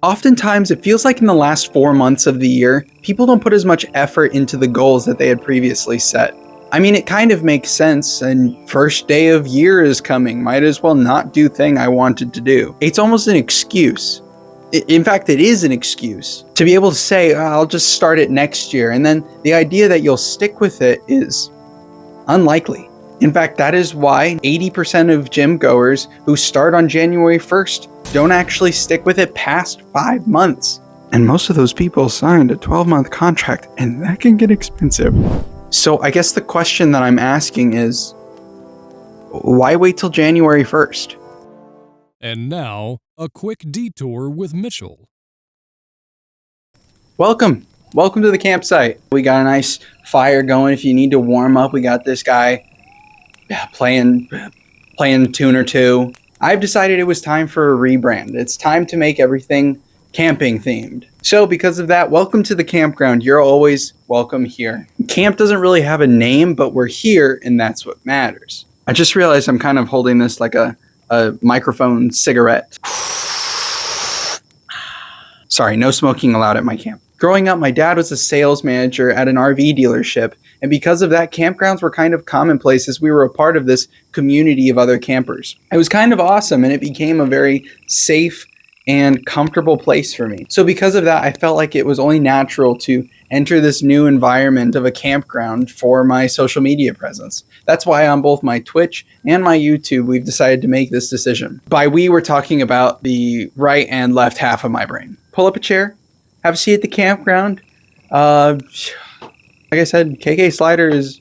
Oftentimes, it feels like in the last 4 months of the year, people don't put as much effort into the goals that they had previously set. I mean, it kind of makes sense, and first day of year is coming, might as well not do thing I wanted to do. It's almost an excuse. In fact, it is an excuse to be able to say, "Oh, I'll just start it next year," and then the idea that you'll stick with it is unlikely. In fact, that is why 80% of gym goers who start on January 1st don't actually stick with it past 5 months. And most of those people signed a 12-month contract, and that can get expensive. So I guess the question that I'm asking is, why wait till January 1st? And now, a quick detour with Mitchell. Welcome to the campsite. We got a nice fire going. If you need to warm up, we got this guy playing a tune or two. I've decided it was time for a rebrand. It's time to make everything camping themed. So because of that, welcome to the campground. You're always welcome here. Camp doesn't really have a name, but we're here and that's what matters. I just realized I'm kind of holding this like a microphone cigarette. Sorry, no smoking allowed at my camp. Growing up, my dad was a sales manager at an RV dealership, and because of that, campgrounds were kind of commonplace as we were a part of this community of other campers. It was kind of awesome, and it became a very safe and comfortable place for me. So because of that, I felt like it was only natural to enter this new environment of a campground for my social media presence. That's why on both my Twitch and my YouTube, we've decided to make this decision. By we, we're talking about the right and left half of my brain. Pull up a chair, have a seat at the campground. Like I said, KK Slider is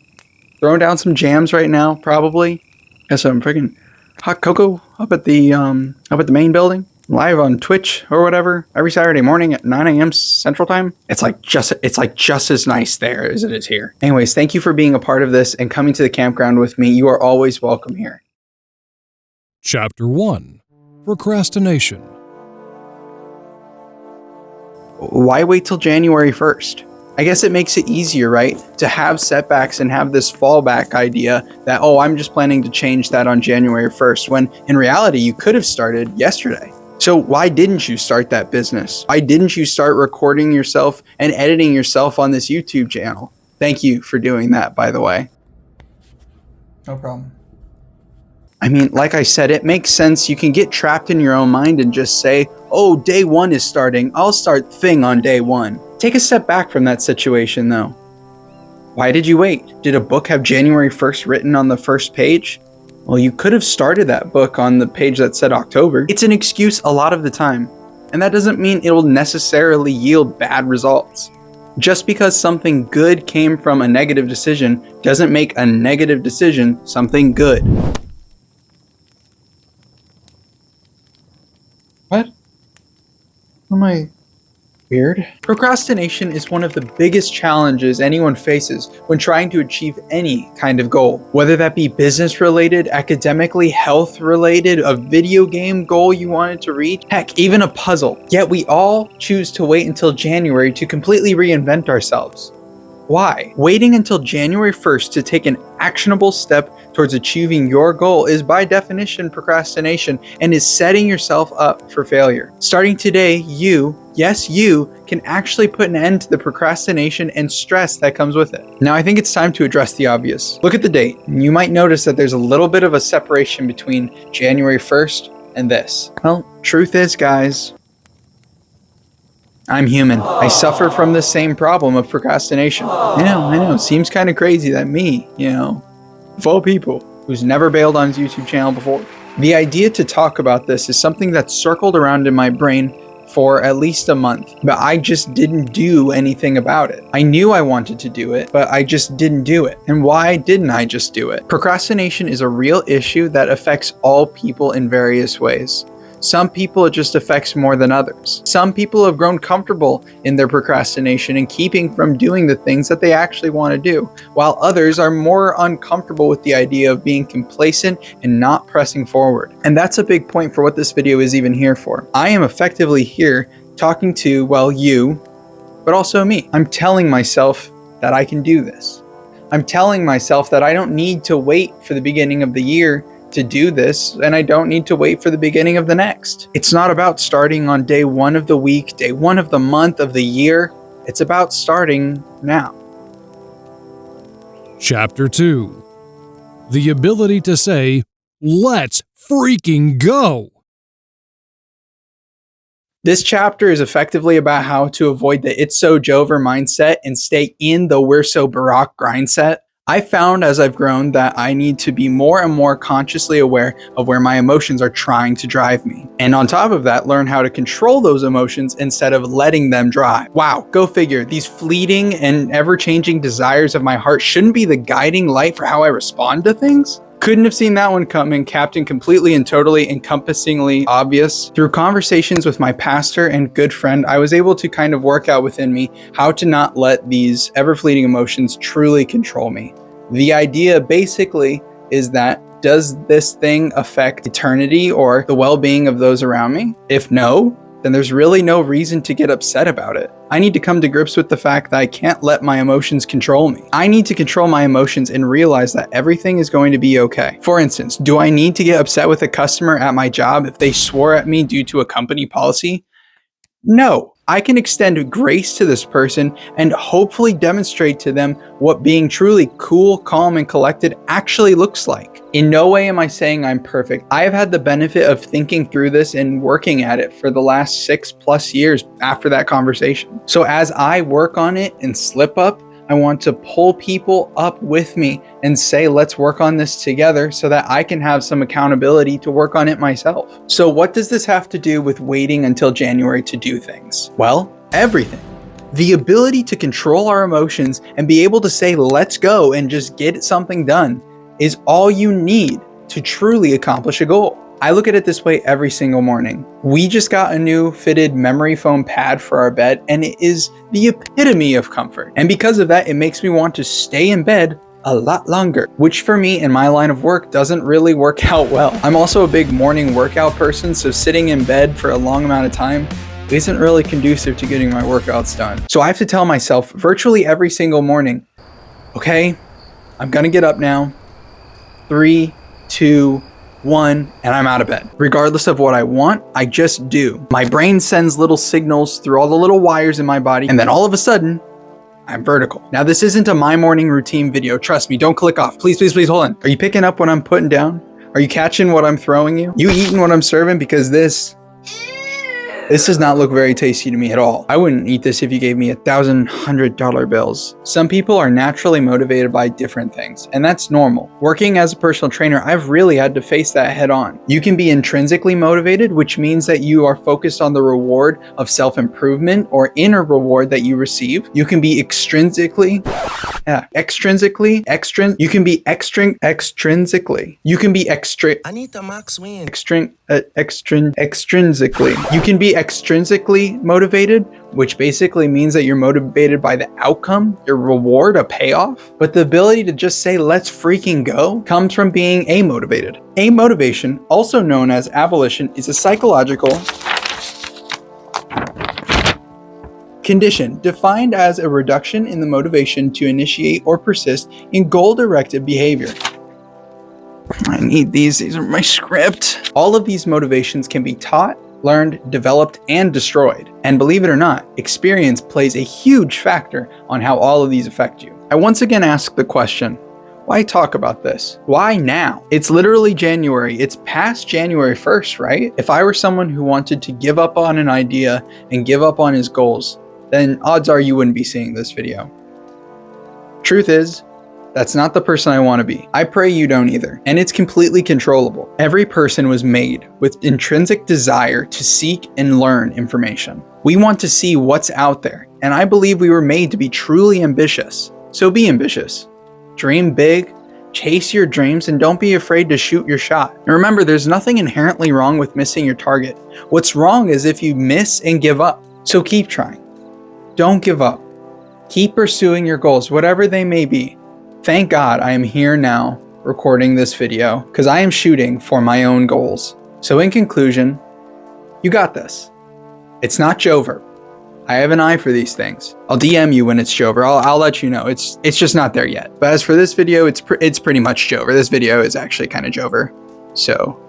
throwing down some jams right now, probably. Got some freaking hot cocoa up at the main building. Live on Twitch or whatever every Saturday morning at 9 a.m. Central Time. It's like just as nice there as it is here. Anyways, thank you for being a part of this and coming to the campground with me. You are always welcome here. Chapter 1. Procrastination. Why wait till January 1st? I guess it makes it easier, right? To have setbacks and have this fallback idea that, oh, I'm just planning to change that on January 1st, when in reality, you could have started yesterday. So why didn't you start that business? Why didn't you start recording yourself and editing yourself on this YouTube channel? Thank you for doing that, by the way. No problem. I mean, like I said, it makes sense. You can get trapped in your own mind and just say, oh, day one is starting. I'll start thing on day one. Take a step back from that situation, though. Why did you wait? Did a book have January 1st written on the first page? Well, you could have started that book on the page that said October. It's an excuse a lot of the time, and that doesn't mean it'll necessarily yield bad results. Just because something good came from a negative decision doesn't make a negative decision something good. What? Am I weird? Procrastination is one of the biggest challenges anyone faces when trying to achieve any kind of goal. Whether that be business related, academically, health related, a video game goal you wanted to reach, heck, even a puzzle. Yet we all choose to wait until January to completely reinvent ourselves. Why? Waiting until January 1st to take an actionable step towards achieving your goal is by definition procrastination and is setting yourself up for failure. Starting today, you can actually put an end to the procrastination and stress that comes with it. Now, I think it's time to address the obvious. Look at the date, and you might notice that there's a little bit of a separation between January 1st and this. Well, truth is, guys, I'm human. I suffer from the same problem of procrastination. I know, it seems kind of crazy that me, of all people, who's never bailed on his YouTube channel before. The idea to talk about this is something that's circled around in my brain for at least a month, but I just didn't do anything about it. I knew I wanted to do it, but I just didn't do it. And why didn't I just do it? Procrastination is a real issue that affects all people in various ways. Some people it just affects more than others. Some people have grown comfortable in their procrastination and keeping from doing the things that they actually want to do, while others are more uncomfortable with the idea of being complacent and not pressing forward. And that's a big point for what this video is even here for. I am effectively here talking to, well, you, but also me. I'm telling myself that I can do this. I'm telling myself that I don't need to wait for the beginning of the year to do this, and I don't need to wait for the beginning of the next. It's not about starting on day 1 of the week, day 1 of the month, of the year. It's about starting now. Chapter 2. The ability to say, "Let's freaking go!" This chapter is effectively about how to avoid the "it's so Jover" mindset and stay in the "we're so Barack" grindset. I found as I've grown that I need to be more and more consciously aware of where my emotions are trying to drive me. And on top of that, learn how to control those emotions instead of letting them drive. Wow, go figure. These fleeting and ever-changing desires of my heart shouldn't be the guiding light for how I respond to things? Couldn't have seen that one coming, Captain completely and totally encompassingly obvious. Through conversations with my pastor and good friend, I was able to kind of work out within me how to not let these ever-fleeting emotions truly control me. The idea basically is that, does this thing affect eternity or the well-being of those around me? If no, then there's really no reason to get upset about it. I need to come to grips with the fact that I can't let my emotions control me. I need to control my emotions and realize that everything is going to be okay. For instance, do I need to get upset with a customer at my job if they swore at me due to a company policy? No, I can extend grace to this person and hopefully demonstrate to them what being truly cool, calm, and collected actually looks like. In no way am I saying I'm perfect. I have had the benefit of thinking through this and working at it for the last 6+ years after that conversation. So as I work on it and slip up, I want to pull people up with me and say, let's work on this together so that I can have some accountability to work on it myself. So what does this have to do with waiting until January to do things? Well, everything. The ability to control our emotions and be able to say, let's go and just get something done is all you need to truly accomplish a goal. I look at it this way every single morning. We just got a new fitted memory foam pad for our bed, and it is the epitome of comfort. And because of that, it makes me want to stay in bed a lot longer, which for me in my line of work doesn't really work out well. I'm also a big morning workout person, so sitting in bed for a long amount of time isn't really conducive to getting my workouts done. So I have to tell myself virtually every single morning, okay, I'm gonna get up now. 3, 2, 1, and I'm out of bed. Regardless of what I want, I just do. My brain sends little signals through all the little wires in my body, and then all of a sudden, I'm vertical. Now, this isn't a my morning routine video. Trust me, don't click off. Please, please, please hold on. Are you picking up what I'm putting down? Are you catching what I'm throwing you? You eating what I'm serving? Because this does not look very tasty to me at all. I wouldn't eat this if you gave me $1,100 bills. Some people are naturally motivated by different things, and that's normal. Working as a personal trainer, I've really had to face that head on. You can be intrinsically motivated, which means that you are focused on the reward of self-improvement or inner reward that you receive. You can be extrinsically. You can be extrinsically. You can be Anita Max win. extrinsically. You can be extrinsically motivated, which basically means that you're motivated by the outcome, your reward, a payoff. But the ability to just say, let's freaking go, comes from being amotivated. Amotivation, also known as avolition, is a psychological condition defined as a reduction in the motivation to initiate or persist in goal-directed behavior. I need these are my script. All of these motivations can be taught, learned, developed, and destroyed. And believe it or not, experience plays a huge factor on how all of these affect you. I once again ask the question, why talk about this? Why now? It's literally January. It's past January 1st, right? If I were someone who wanted to give up on an idea and give up on his goals, then odds are you wouldn't be seeing this video. Truth is, that's not the person I want to be. I pray you don't either. And it's completely controllable. Every person was made with intrinsic desire to seek and learn information. We want to see what's out there. And I believe we were made to be truly ambitious. So be ambitious. Dream big, chase your dreams, and don't be afraid to shoot your shot. And remember, there's nothing inherently wrong with missing your target. What's wrong is if you miss and give up. So keep trying. Don't give up. Keep pursuing your goals, whatever they may be. Thank God I am here now recording this video because I am shooting for my own goals. So in conclusion, you got this. It's not Jover. I have an eye for these things. I'll DM you when it's Jover. I'll let you know. It's just not there yet. But as for this video, it's pretty much Jover. This video is actually kind of Jover. So,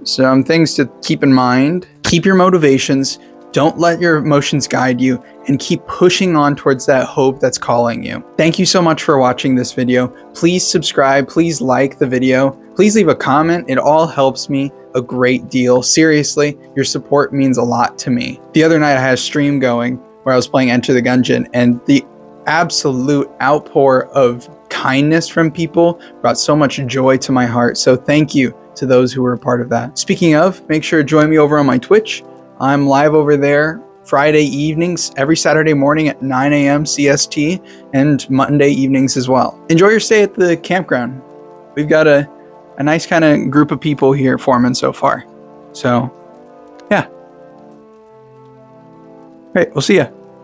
some things to keep in mind. Keep your motivations. Don't let your emotions guide you, and keep pushing on towards that hope that's calling you. Thank you so much for watching this video. Please subscribe. Please like the video. Please leave a comment. It all helps me a great deal. Seriously, your support means a lot to me. The other night I had a stream going where I was playing Enter the Gungeon, and the absolute outpour of kindness from people brought so much joy to my heart. So thank you to those who were a part of that. Speaking of, make sure to join me over on my Twitch. I'm live over there Friday evenings, every Saturday morning at 9 a.m. CST, and Monday evenings as well. Enjoy your stay at the campground. We've got a nice kind of group of people here forming so far. So, yeah. Great, we'll see ya.